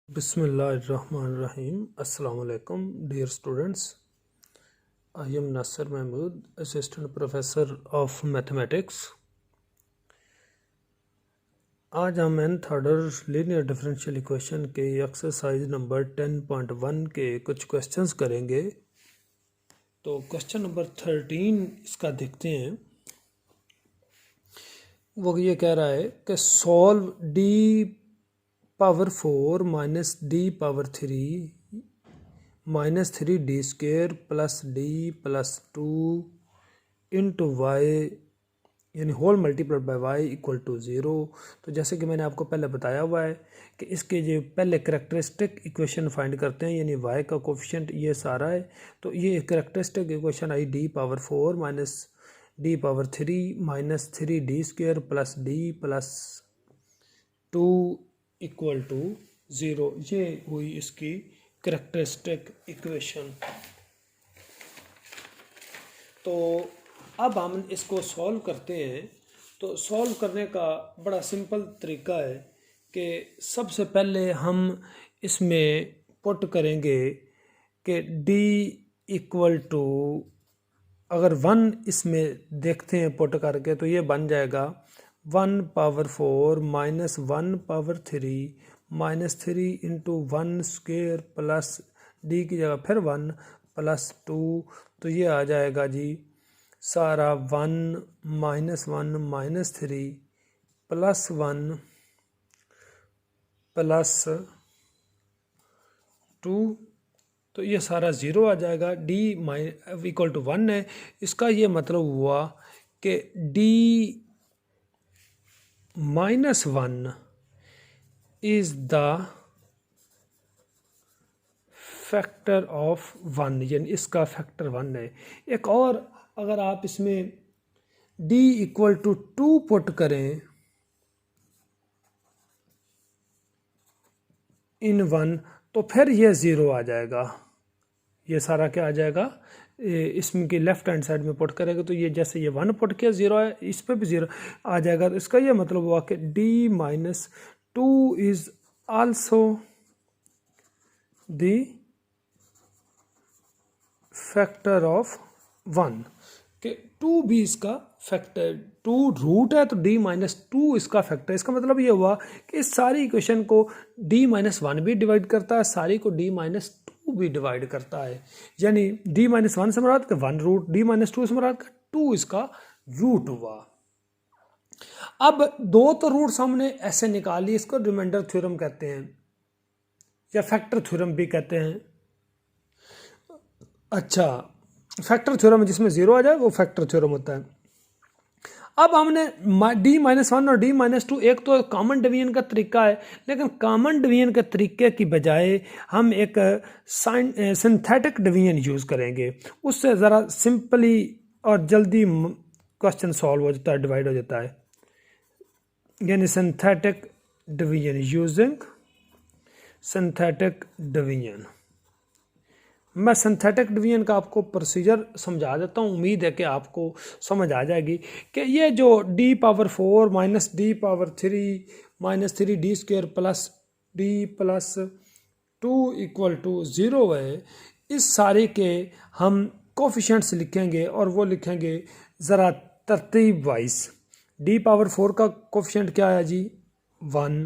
Bismillahirrahmanirrahim. Assalamu alaikum, dear students. I am Nasser Mahmood, Assistant Professor of Mathematics. आज हम nth order linear differential equation के exercise number 10.1 के कुछ questions करेंगे। तो क्वेश्चन नंबर 13 इसका देखते हैं। वो ये कह रहा है कि solve D power 4 minus D power 3 minus 3 D square plus D plus 2 into Y यानी whole multiplied by Y equal to 0। तो जैसे कि मैंने आपको पहले बताया हुआ है कि इसके जो पहले करेक्टरिस्टिक इक्वेशन फाइंड करते हैं यानी वाई का कोफिशिएंट ये सारा है। तो ये करेक्टरिस्टिक इक्वेशन आई D power 4 minus D power 3 minus 3 D square plus D plus 2 equal to 0। ये हुई इसकी करेक्टरिस्टिक इक्वेशन। तो अब हम इसको सॉल्व करते हैं। तो सॉल्व करने का बड़ा सिंपल तरीका है कि सबसे पहले हम इसमें पुट करेंगे कि d इक्वल टू अगर 1 इसमें देखते हैं पुट करके तो ये बन जाएगा 1 power 4 minus 1 power 3 minus 3 into 1 square plus D की जगह फिर 1 प्लस 2। तो ये आ जाएगा जी सारा 1 माइनस 1 माइनस 3 प्लस 1 प्लस 2। तो ये सारा 0 आ जाएगा। डी इक्वल टू 1 है। इसका ये मतलब हुआ कि D minus 1 is the factor of 1 यानी इसका फैक्टर 1 है। एक और अगर आप इसमें d इक्वल टू 2 पुट करें इन 1 तो फिर ये 0 आ जाएगा। ये सारा क्या आ जाएगा इसमें की लेफ्ट हैंड साइड में पुट करेगा तो ये जैसे ये 1 पुट किया 0 है, इस पे भी 0 आ जाएगा। तो इसका ये मतलब हुआ कि d minus 2 is also the factor of 1 कि 2 भी इसका फैक्टर 2 रूट है तो d माइनस 2 इसका फैक्टर। इसका मतलब ये हुआ कि इस सारी इक्वेशन को d माइनस 1 भी डिवाइड करता है, सारी को d माइनस 2 भी डिवाइड करता है। यानी d माइनस 1 से मुराद का 1 रूट, d माइनस 2 से मुराद का 2 इसका रूट हुआ। अब दो तो रूट हमने ऐसे निकाली, इसको रिमाइंडर थ्योरम कहते हैं या फैक्टर थ्योरम भी कहते हैं। अच्छा, फैक्टर थ्योरम जिसमें 0 आ जाए वो फैक्टर थ्योरम होता है। अब हमने d माइनस 1 और d माइनस 2 एक तो कॉमन डिवीजन का तरीका है, लेकिन कॉमन डिवीजन के तरीके की बजाय हम एक सिंथेटिक डिवीजन यूज़ करेंगे। उससे ज़रा सिंपली और जल्दी क्वेश्चन सॉल्व हो जाता है, डिवाइड हो जाता है। यानी synthetic division using synthetic division. मैं सिंथेटिक डिवीजन का आपको प्रोसीजर समझा देता हूँ, उम्मीद है कि आपको समझ आ जाएगी कि ये जो d power 4 minus D power 3 minus 3 D square plus D plus 2 equal to 0 है। इस सारे के हम कोफिशिएंट्स लिखेंगे और वो लिखेंगे ज़रा तरतीब वाइज। d पावर 4 का कोफिशिएंट क्या आया जी 1,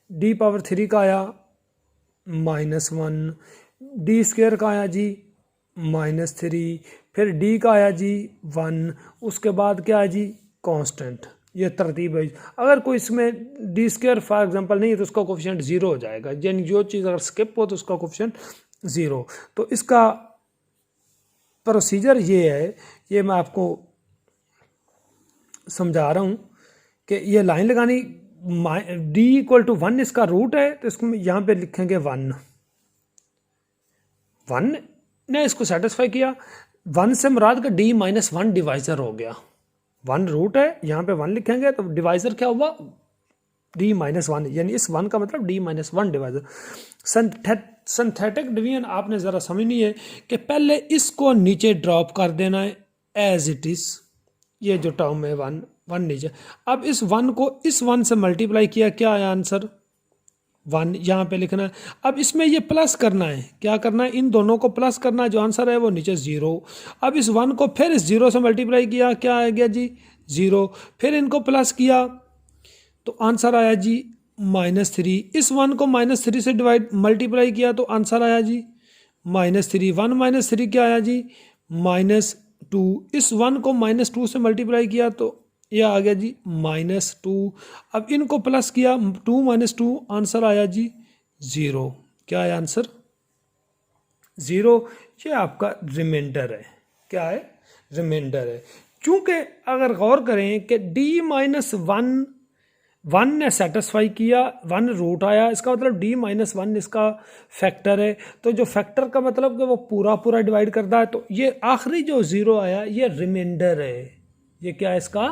d पावर 3 का आया माइनस 1, डी स्क्वेयर का आया जी माइनस 3, फिर डी का आया जी 1, उसके बाद क्या है जी कांस्टेंट। ये तरतीब है। अगर कोई इसमें डी स्क्वेयर फॉर एग्जांपल नहीं है तो उसका कोफिशिएंट 0 हो जाएगा। यानी जो चीज़ अगर स्किप हो तो उसका कोफिशिएंट 0। तो इसका प्रोसीजर ये है, ये मैं आपको समझा रहा हूँ कि ये लाइन लगानी d इक्वल टू 1 इसका रूट है तो इसको यहाँ पे लिखेंगे 1 ने इसको सेटिस्फाई किया। 1 से मुराद का d माइनस 1 डिवाइजर हो गया। 1 रूट है, यहाँ पे 1 लिखेंगे तो डिवाइजर क्या हुआ d माइनस 1, यानी इस 1 का मतलब d minus 1 divisor. Synthetic division आपने ज़रा समझनी है कि पहले इसको नीचे ड्रॉप कर देना है एज इट इज़। ये जो टर्म है 1 नीचे। अब इस 1 को इस 1 से मल्टीप्लाई किया, क्या आया आंसर 1 यहाँ पे लिखना है। अब इसमें ये प्लस करना है, क्या करना है, इन दोनों को प्लस करना है, जो आंसर है वो नीचे 0। अब इस 1 को फिर इस 0 से मल्टीप्लाई किया, क्या आ गया जी 0, फिर इनको प्लस किया तो आंसर आया जी -3। इस 1 को -3 से मल्टीप्लाई किया तो आंसर आया जी -3। 1 - 3 क्या आया जी -2। इस 1 को -2 से मल्टीप्लाई किया तो यह आ गया जी -2। अब इनको प्लस किया 2 - 2 आंसर आया जी 0। क्या है आंसर 0। ये आपका रिमाइंडर है, क्या है रिमाइंडर है। क्योंकि अगर गौर करें कि D-1 1 ने सेटिस्फाई किया, 1 रूट आया, इसका मतलब D-1 इसका फैक्टर है। तो जो फैक्टर का मतलब कि वो पूरा पूरा डिवाइड करता है, तो ये आखिरी जो 0 आया ये रिमाइंडर है। ये क्या है इसका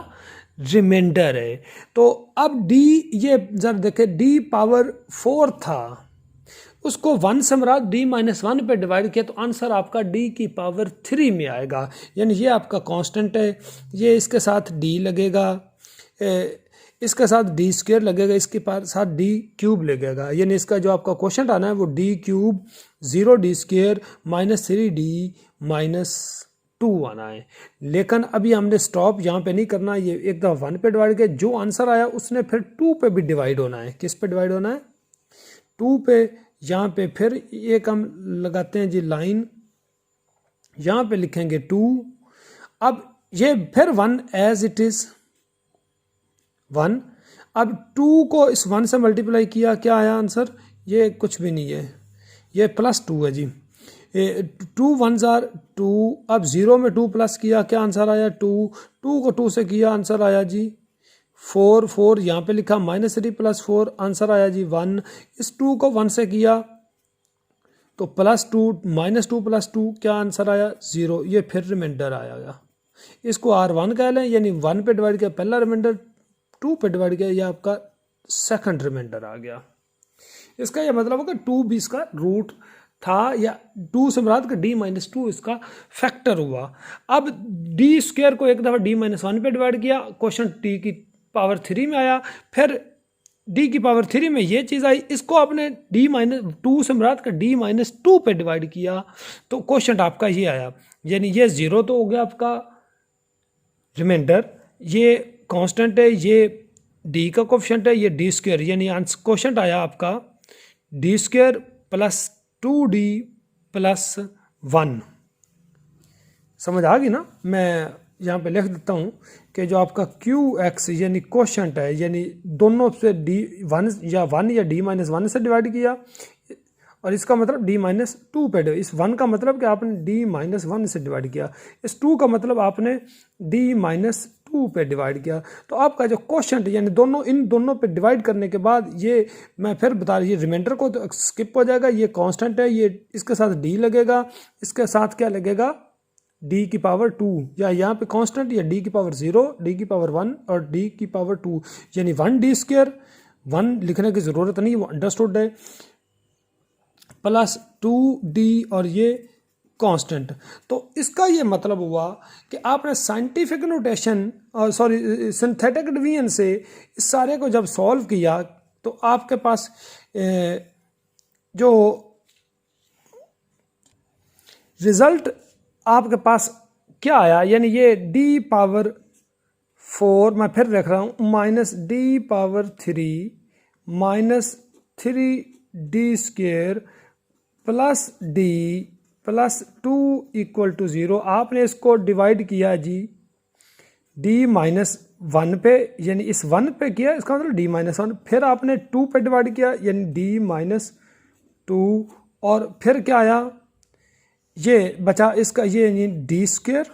रिमाइंडर है। तो अब D, ये जब देखें D⁴ था, उसको 1 से मराद D-1 पे डिवाइड किया तो आंसर आपका D⁻³ में आएगा। यानी ये आपका कांस्टेंट है, ये इसके साथ D लगेगा, इसके साथ D² लगेगा, इसके साथ D³ लगेगा। यानी इसका जो आपका क्वेश्चन आना है वो D³ 0D² -3D-2 आना है। लेकिन अभी हमने स्टॉप यहाँ पे नहीं करना, ये एक दफ़ा 1 पे डिवाइड किया, जो आंसर आया उसने फिर 2 पे भी डिवाइड होना है। किस पे डिवाइड होना है 2 पे। यहाँ पे फिर एक हम लगाते हैं जी लाइन, यहाँ पे लिखेंगे 2। अब ये फिर 1 एज इट इज़ 1। अब 2 को इस 1 से मल्टीप्लाई किया, क्या आया आंसर, ये कुछ भी नहीं है, ये +2 है जी। 2 1s are 2। अब 0 में 2 प्लस किया, क्या आंसर आया 2। 2 को 2 से किया, आंसर आया जी 4। 4 यहाँ पे लिखा -3 + 4 आंसर आया जी 1। इस 2 को 1 से किया तो +2 -2 + 2 क्या आंसर आया 0। ये फिर रिमाइंडर आएगा, इसको R1 कह लें। यानी 1 पे डिवाइड किया पहला रिमाइंडर, 2 पे डिवाइड किया, यह आपका सेकंड रिमाइंडर आ गया। इसका यह मतलब होगा 2 भी इसका रूट था, या 2 से मुराद का D-2 इसका फैक्टर हुआ। अब D² को एक दफ़ा D-1 पे डिवाइड किया, क्वेश्चन D⁻³ में आया, फिर D⁻³ में ये चीज़ आई, इसको आपने D-2 से मुराद का D-2 पे डिवाइड किया तो क्वेश्चन आपका ये आया। यानी ये 0 तो हो गया आपका रिमाइंडर, ये कांस्टेंट है, ये D का कोफिशिएंट है, ये D²। यानी क्वेश्चन आया आपका D² + 2D + 1। समझ आ गई ना। मैं यहाँ पे लिख देता हूँ कि जो आपका QX यानी क्वोशंट है, यानी दोनों से D1 या D-1 से डिवाइड किया, और इसका मतलब D-2 पे, इस 1 का मतलब कि आपने D-1 से डिवाइड किया, इस 2 का मतलब आपने D-2 पे डिवाइड किया। तो आपका जो क्वोशंट यानी दोनों, इन दोनों पे डिवाइड करने के बाद ये मैं फिर बता रही, ये रिमाइंडर को तो स्किप हो जाएगा, ये कांस्टेंट है, ये इसके साथ D लगेगा, इसके साथ क्या लगेगा D⁻², या यहाँ पे कांस्टेंट या D⁻0, D⁻1 और D⁻2, यानी 1D²। 1 लिखने की ज़रूरत नहीं, वो अंडरस्टूड है, +2D और ये कांस्टेंट। तो इसका ये मतलब हुआ कि आपने साइंटिफिक नोटेशन और सिंथेटिक डिवीजन से इस सारे को जब सॉल्व किया तो आपके पास जो रिजल्ट आपके पास क्या आया, यानी ये D⁻4, मैं फिर लिख रहा हूँ, -D⁻3 -3D² + D + 2 = 0। आपने इसको डिवाइड किया जी D-1 पे, यानी इस 1 पे किया, इसका मतलब D-1, फिर आपने 2 पे डिवाइड किया यानी D-2, और फिर क्या आया, ये बचा इसका ये D²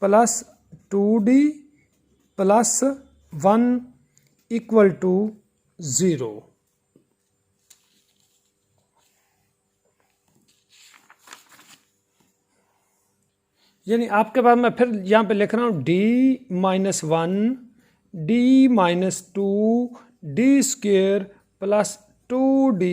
+ 2D + 1 = 0। यानी आपके पास, मैं फिर यहाँ पे लिख रहा हूँ D-1 D-2 D² + 2D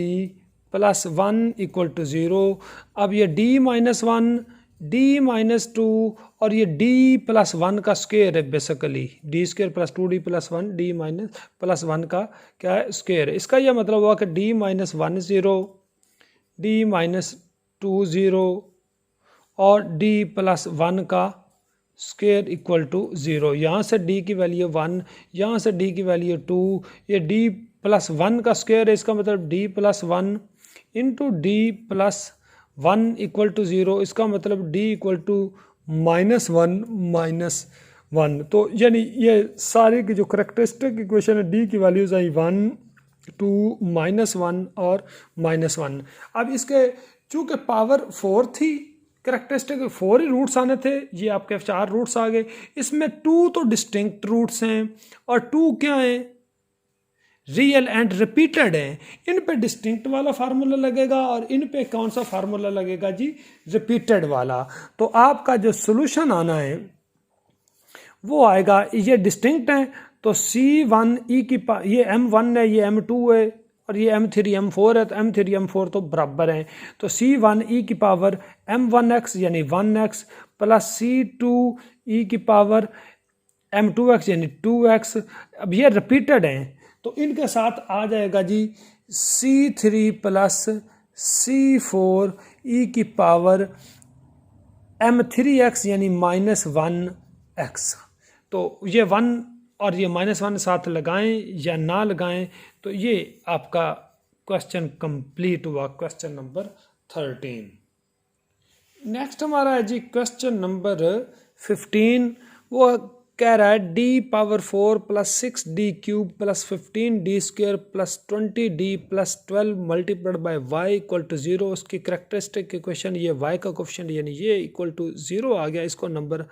+ 1 = 0। अब ये D-1 डी माइनस टू और ये डी प्लस वन का स्क्वायर है basically, D square plus two D plus one, D minus plus one का क्या है स्क्वायर है। इसका यह मतलब हुआ कि D minus one zero, D minus two zero और डी प्लस वन का स्क्वायर इक्वल टू ज़ीरो। यहाँ से डी की वैल्यू वन, यहाँ से डी की वैल्यू टू, ये डी प्लस वन का स्क्वायर है, इसका मतलब D plus one into D plus one equal to zero, इसका मतलब D equal to minus one. तो यानी ये सारी की जो करेक्टरिस्टिक इक्वेशन है डी की वैल्यूज आई वन, टू, माइनस वन और माइनस वन। अब इसके चूँकि पावर फोर थी, करेक्टरिस्टिक फोर ही रूट्स आने थे, ये आपके चार रूट्स आ गए। इसमें टू तो डिस्टिंक्ट रूट्स हैं और टू क्या हैं रियल एंड रिपीटेड हैं। इन पे डिस्टिंक्ट वाला फार्मूला लगेगा और इन पे कौन सा फार्मूला लगेगा जी, रिपीटेड वाला। तो आपका जो सोल्यूशन आना है वो आएगा, ये डिस्टिंक्ट है तो C1 ई की ये M1 है, ये M2 है और ये M3 M4 है, तो M3 M4 तो बराबर हैं। तो C1 ई की पावर M1x यानी 1x प्लस C2 ई की पावर M2x यानी 2x। अब ये रिपीटेड हैं तो इनके साथ आ जाएगा जी C3 प्लस C4 ई की पावर M3x यानी माइनस 1x। तो ये वन और ये माइनस वन साथ लगाएं या ना लगाएं, तो ये आपका क्वेश्चन कंप्लीट हुआ, क्वेश्चन नंबर 13। नेक्स्ट हमारा है जी क्वेश्चन नंबर 15। वो कह रहा है D power 4 plus 6d cube plus 15d square plus 20d plus 12 multiplied by y equal to 0। उसकी करेक्टरिस्टिक इक्वेशन ये y का कोफिशिएंट यानी ये इक्वल टू 0 आ गया, इसको नंबर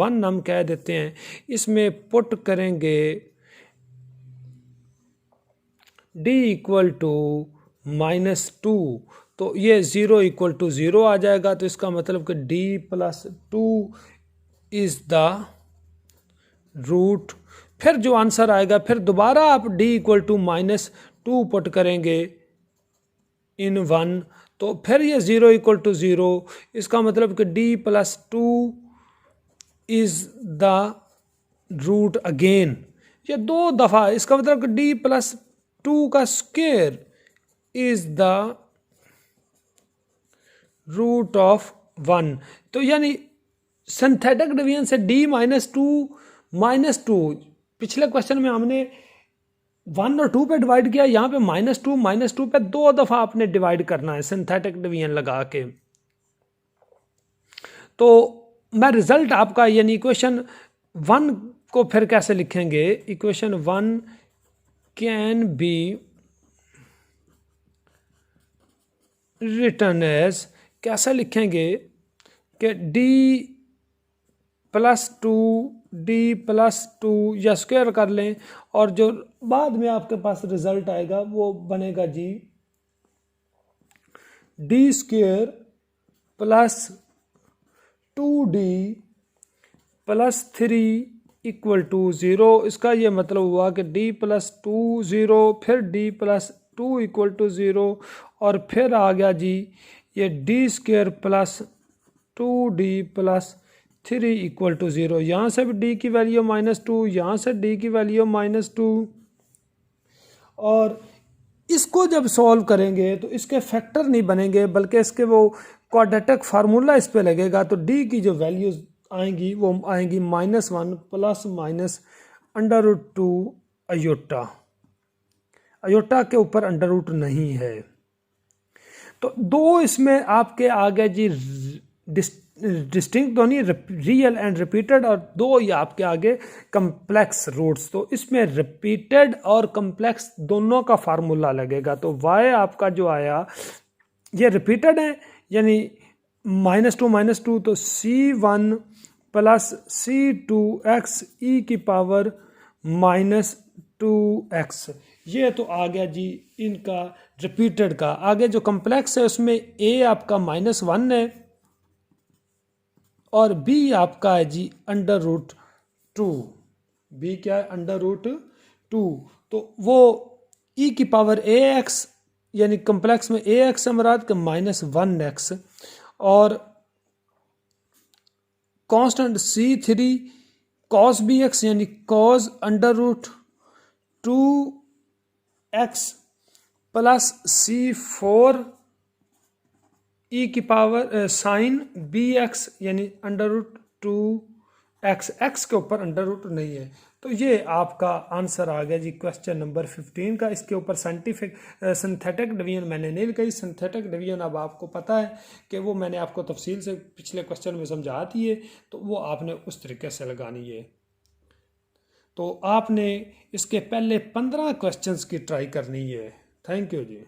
1 हम कह देते हैं। इसमें पुट करेंगे d इक्वल टू माइनस 2, तो ये 0 इक्वल टू 0 आ जाएगा। तो इसका मतलब कि d plus 2 is the root. फिर जो आंसर आएगा फिर दोबारा आप d equal to minus 2 put करेंगे इन 1, तो फिर ये 0 इक्वल टू 0, इसका मतलब कि d plus 2 is the root again, ये दो दफ़ा, इसका मतलब कि d प्लस 2 का square is the root of 1। तो यानी सिंथेटिक डिवीजन से d माइनस टू, पिछले क्वेश्चन में हमने 1 और 2 पे डिवाइड किया, यहाँ पे माइनस टू पे दो दफ़ा आपने डिवाइड करना है सिंथेटिक डिवीजन लगा के। तो मैं रिजल्ट आपका यानी इक्वेशन 1 को फिर कैसे लिखेंगे, equation 1 can be written as, कैसे लिखेंगे कि d प्लस 2 या स्क्वायर कर लें और जो बाद में आपके पास रिजल्ट आएगा वो बनेगा जी d square plus 2d plus 3 equal to 0। इसका ये मतलब हुआ कि d प्लस 2 0, फिर d प्लस 2 इक्वल टू 0 और फिर आ गया जी ये d square plus 2d plus 3 equal to 0। यहाँ से भी d की वैल्यू -2, यहाँ से d की वैल्यू -2। और इसको जब सॉल्व करेंगे तो इसके फैक्टर नहीं बनेंगे बल्कि इसके वो क्वाड्रेटिक फार्मूला इस पे लगेगा। तो d की जो वैल्यूज आएंगी वो आएंगी -1 प्लस माइनस √2 अयोटा, अयोटा के ऊपर √ नहीं है। तो दो इसमें आपके आ गए जी डिस्टिंक्ट, दोनों रियल एंड रिपीटेड, और दो ये आपके आगे कम्प्लेक्स रूट्स। तो इसमें रिपीटेड और कम्प्लेक्स दोनों का फार्मूला लगेगा। तो y आपका जो आया ये रिपीटेड है यानी -2 तो C1 प्लस C2x e की पावर -2x, ये तो आ गया जी इनका रिपीटेड का। आगे जो कम्प्लेक्स है उसमें a आपका -1 है और b आपका है जी √2, b क्या है √2। तो वो e की पावर ax यानी कम्प्लेक्स में ax से मुराद के -1x और कांस्टेंट C3 cos bx यानी cos √2x plus C4 e की पावर साइन bx यानी √2x, x के ऊपर √2 नहीं है। तो ये आपका आंसर आ गया जी क्वेश्चन नंबर 15 का। इसके ऊपर सिंथेटिक डिवीजन मैंने नहीं लिखी। सिंथेटिक डिवीजन अब आपको पता है कि वो मैंने आपको तफसील से पिछले क्वेश्चन में समझा दी है, तो वो आपने उस तरीके से लगानी है। तो आपने इसके पहले 15 क्वेश्चंस की ट्राई करनी है। Thank you ji.